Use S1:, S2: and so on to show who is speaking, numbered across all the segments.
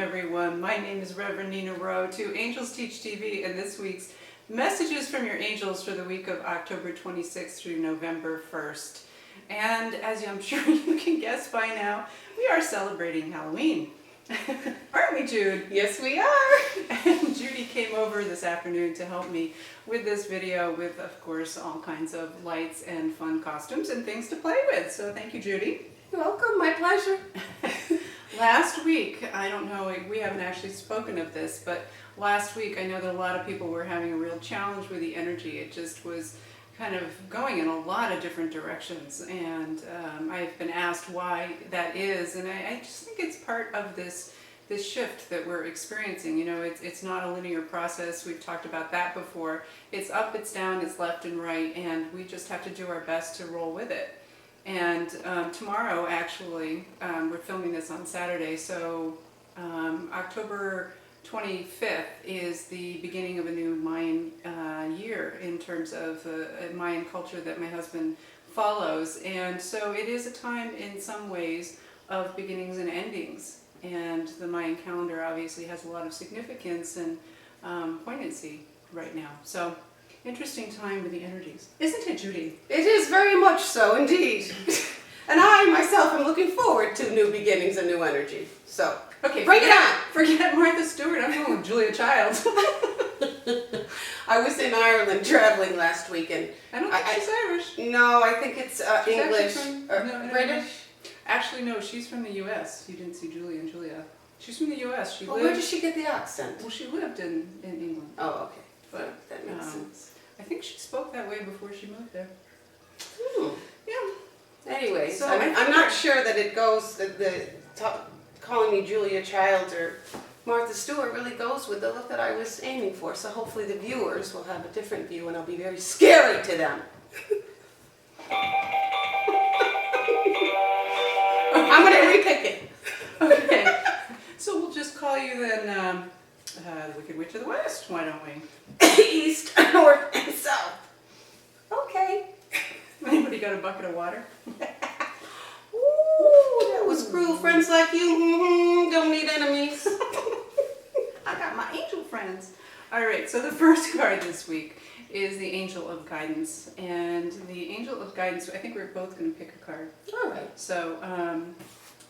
S1: everyone. My name is Reverend Nina Rowe to Angels Teach TV and this week's Messages from Your Angels for the week of October 26th through November 1st. And as I'm sure you can guess by now, we are celebrating Halloween. Aren't we, Jude?
S2: Yes, we are.
S1: And Judy came over this afternoon to help me with this video with, of course, all kinds of lights and fun costumes and things to play with. So thank you, Judy.
S2: You're welcome. My pleasure.
S1: Last week, I don't know, we haven't actually spoken of this, but last week I know that a lot of people were having a real challenge with the energy. It just was kind of going in a lot of different directions, and I've been asked why that is, and I just think it's part of this shift that we're experiencing. You know, it's not a linear process. We've talked about that before. It's up, it's down, it's left and right, and we just have to do our best to roll with it. And tomorrow, actually, we're filming this on Saturday, so October 25th is the beginning of a new Mayan year in terms of a Mayan culture that my husband follows. And so it is a time in some ways of beginnings and endings. And the Mayan calendar obviously has a lot of significance and poignancy right now. So interesting time with the energies. Isn't it, Judy?
S2: It is very much so, indeed. And I, myself, am looking forward to new beginnings and new energy. So,
S1: okay,
S2: bring it on!
S1: Forget Martha Stewart. I'm going with Julia Childs.
S2: I was in Ireland traveling last week, and
S1: I don't think she's Irish.
S2: No, I think it's
S1: She's
S2: English
S1: from,
S2: British.
S1: Actually, no, she's from the U.S. You didn't see Julie and Julia. She's from the U.S. She
S2: Well,
S1: lived.
S2: where does she get the accent?
S1: Well, she lived in England.
S2: Oh, okay.
S1: But
S2: that makes sense.
S1: I think she spoke that way before she moved there.
S2: Yeah. Anyway,
S1: So
S2: I'm not sure that it goes, calling me Julia Childs or Martha Stewart really goes with the look that I was aiming for. So hopefully the viewers will have a different view and I'll be very scary to them. I'm going to repick it.
S1: Okay. So we'll just call you then Wicked Witch of the West, why don't we?
S2: East, north, and south. Okay.
S1: Anybody got a bucket of water?
S2: Ooh, that was cruel. Friends like you don't need enemies.
S1: I got my angel friends. All right, so the first card this week is the Angel of Guidance. And the Angel of Guidance, I think we're both going to pick a card.
S2: All right.
S1: So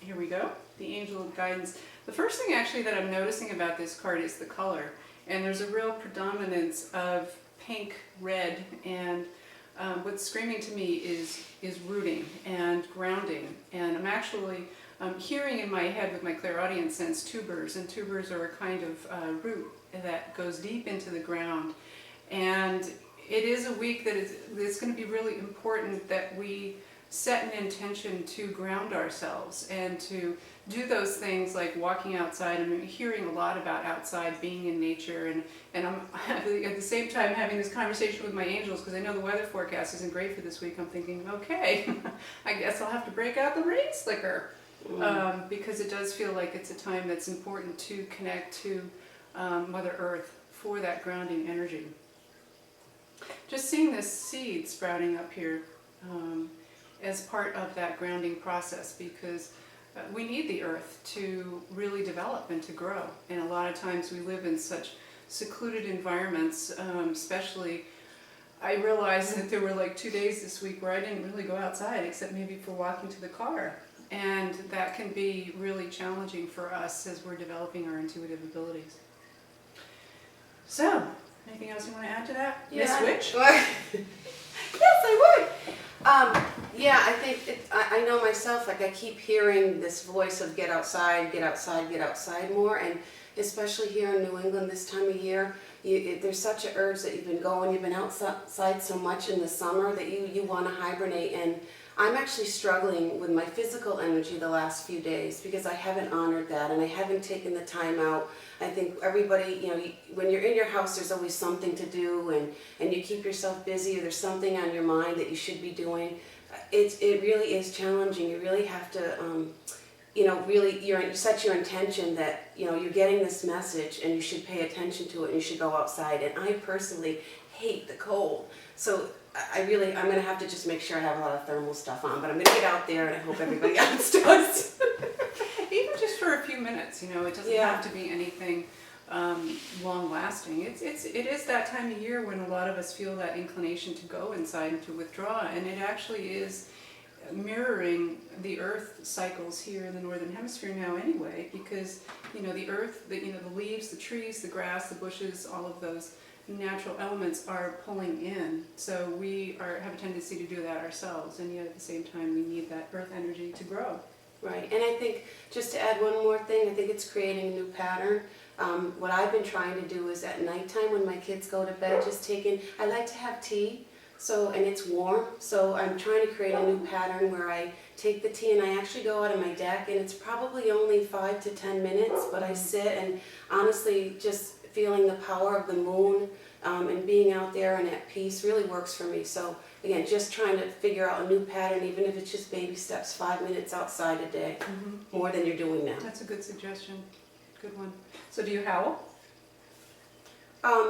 S1: here we go, the Angel of Guidance. The first thing actually that I'm noticing about this card is the color. And there's a real predominance of pink, red, and what's screaming to me is rooting and grounding. And I'm actually hearing in my head with my clairaudient sense tubers, and tubers are a kind of root that goes deep into the ground. And it is a week that it's going to be really important that we set an intention to ground ourselves and to do those things like walking outside. I'm hearing a lot about outside, being in nature, and I'm at the same time having this conversation with my angels because I know the weather forecast isn't great for this week. I'm thinking, okay, I guess I'll have to break out the rain slicker because it does feel like it's a time that's important to connect to Mother Earth for that grounding energy. Just seeing this seed sprouting up here as part of that grounding process, because we need the earth to really develop and to grow. And a lot of times we live in such secluded environments, especially I realized that there were like 2 days this week where I didn't really go outside except maybe for walking to the car. And that can be really challenging for us as we're developing our intuitive abilities. So, anything else you want to add to that?
S2: Yeah.
S1: Miss Witch?
S2: Yes, I would. Yeah, I think I know myself, like I keep hearing this voice of get outside, get outside, get outside more, and especially here in New England this time of year, there's such an urge that you've been outside so much in the summer that you want to hibernate, and I'm actually struggling with my physical energy the last few days because I haven't honored that and I haven't taken the time out. I think everybody, you know, when you're in your house, there's always something to do, and you keep yourself busy, or there's something on your mind that you should be doing. It really is challenging. You really have to, you know, really you set your intention that, you know, you're getting this message and you should pay attention to it and you should go outside. And I personally hate the cold. So I'm going to have to just make sure I have a lot of thermal stuff on, but I'm going to get out there and I hope everybody else does.
S1: Even just for a few minutes, you know, it doesn't
S2: Yeah.
S1: have to be anything long lasting. It is that time of year when a lot of us feel that inclination to go inside and to withdraw, and it actually is mirroring the earth cycles here in the northern hemisphere now anyway, because you know the earth, the leaves, the trees, the grass, the bushes, all of those natural elements are pulling in, so we have a tendency to do that ourselves, and yet at the same time we need that earth energy to grow.
S2: Right, and I think, just to add one more thing, I think it's creating a new pattern. What I've been trying to do is at nighttime when my kids go to bed, I like to have tea, and it's warm, so I'm trying to create a new pattern where I take the tea and I actually go out on my deck, and it's probably only 5 to 10 minutes, but I sit and honestly just feeling the power of the moon and being out there and at peace really works for me. So again, just trying to figure out a new pattern, even if it's just baby steps, 5 minutes outside a day, more than you're doing now.
S1: That's a good suggestion. Good one. So do you howl?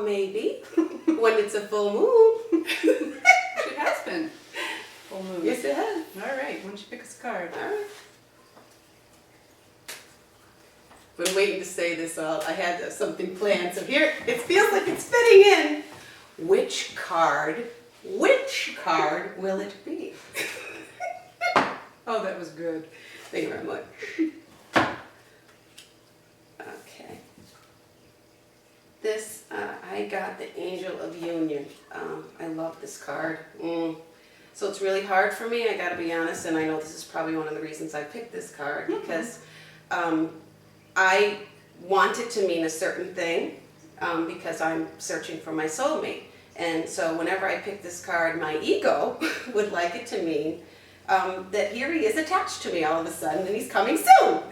S2: Maybe, when it's a full moon.
S1: It has been full moon.
S2: Yes, it has.
S1: All right, why don't you pick us a card?
S2: All right. Been waiting to say this out. I had something planned, so here it feels like it's fitting in. Which card will it be?
S1: Oh, that was good.
S2: Thank you very much. Okay. This, I got the Angel of Union. I love this card. So it's really hard for me, I gotta be honest, and I know this is probably one of the reasons I picked this card, because I want it to mean a certain thing, because I'm searching for my soulmate. And so whenever I pick this card, my ego would like it to mean that here he is attached to me all of a sudden, and he's coming soon.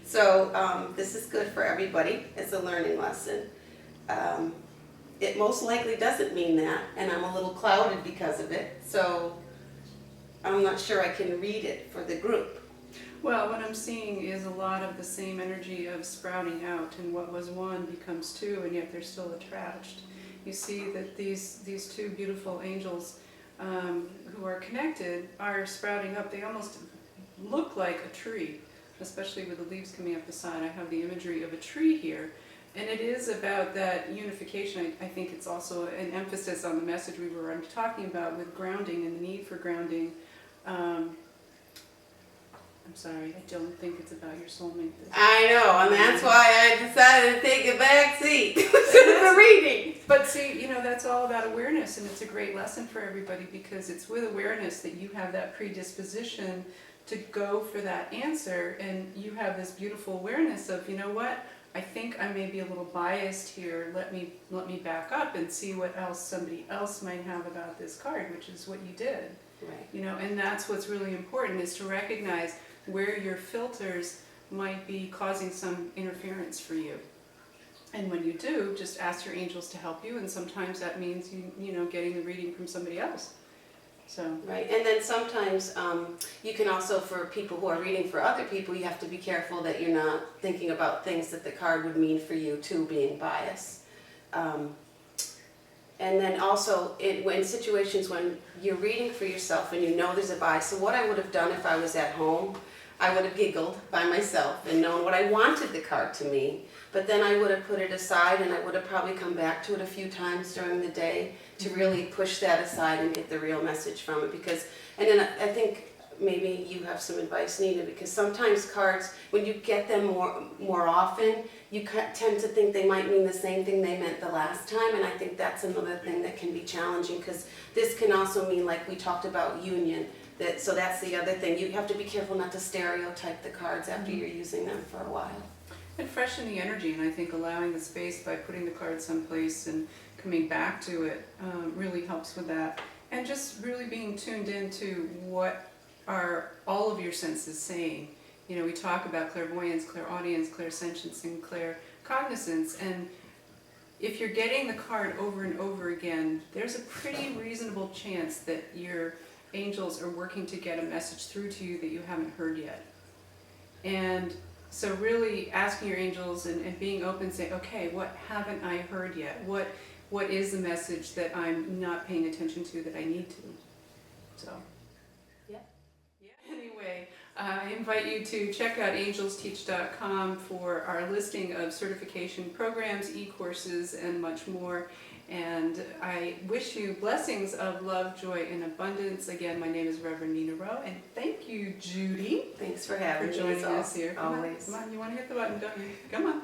S2: So this is good for everybody. It's a learning lesson. It most likely doesn't mean that, and I'm a little clouded because of it, so I'm not sure I can read it for the group.
S1: Well, what I'm seeing is a lot of the same energy of sprouting out, and what was one becomes two, and yet they're still attached. You see that these two beautiful angels who are connected are sprouting up. They almost look like a tree, especially with the leaves coming up the side. I have the imagery of a tree here, and it is about that unification. I think it's also an emphasis on the message we were talking about with grounding and the need for grounding. I'm sorry, I don't think it's about your soulmate.
S2: I know, and that's why I decided to take a back seat to the reading.
S1: But see, you know, that's all about awareness, and it's a great lesson for everybody, because it's with awareness that you have that predisposition to go for that answer, and you have this beautiful awareness of, you know what, I think I may be a little biased here. Let me back up and see what else somebody else might have about this card, which is what you did.
S2: Right.
S1: You know, and that's what's really important, is to recognize where your filters might be causing some interference for you. And when you do, just ask your angels to help you, and sometimes that means you know, getting the reading from somebody else. So.
S2: Right, and then sometimes you can also, for people who are reading for other people, you have to be careful that you're not thinking about things that the card would mean for you too, being biased. And then also, in situations when you're reading for yourself and you know there's a bias, so what I would have done if I was at home, I would have giggled by myself and known what I wanted the card to mean, but then I would have put it aside, and I would have probably come back to it a few times during the day to really push that aside and get the real message from it. Because, and then I think maybe you have some advice, Nina, because sometimes cards, when you get them more often, you tend to think they might mean the same thing they meant the last time, and I think that's another thing that can be challenging, because this can also mean, like we talked about, union. So that's the other thing. You have to be careful not to stereotype the cards after you're using them for a while.
S1: And freshen the energy, and I think allowing the space by putting the card someplace and coming back to it really helps with that. And just really being tuned into what are all of your senses saying. You know, we talk about clairvoyance, clairaudience, clairsentience, and claircognizance, and if you're getting the card over and over again, there's a pretty reasonable chance that your angels are working to get a message through to you that you haven't heard yet. And so really asking your angels and being open, saying, okay, what haven't I heard yet? What is the message that I'm not paying attention to that I need to? So, yeah. Anyway, I invite you to check out AngelsTeach.com for our listing of certification programs, e-courses, and much more. And I wish you blessings of love, joy, and abundance. Again, my name is Reverend Nina Rowe, and thank you, Judy,
S2: Thanks for having me.
S1: joining us here.
S2: Always.
S1: Come on, you want to hit the button, don't you? Come on.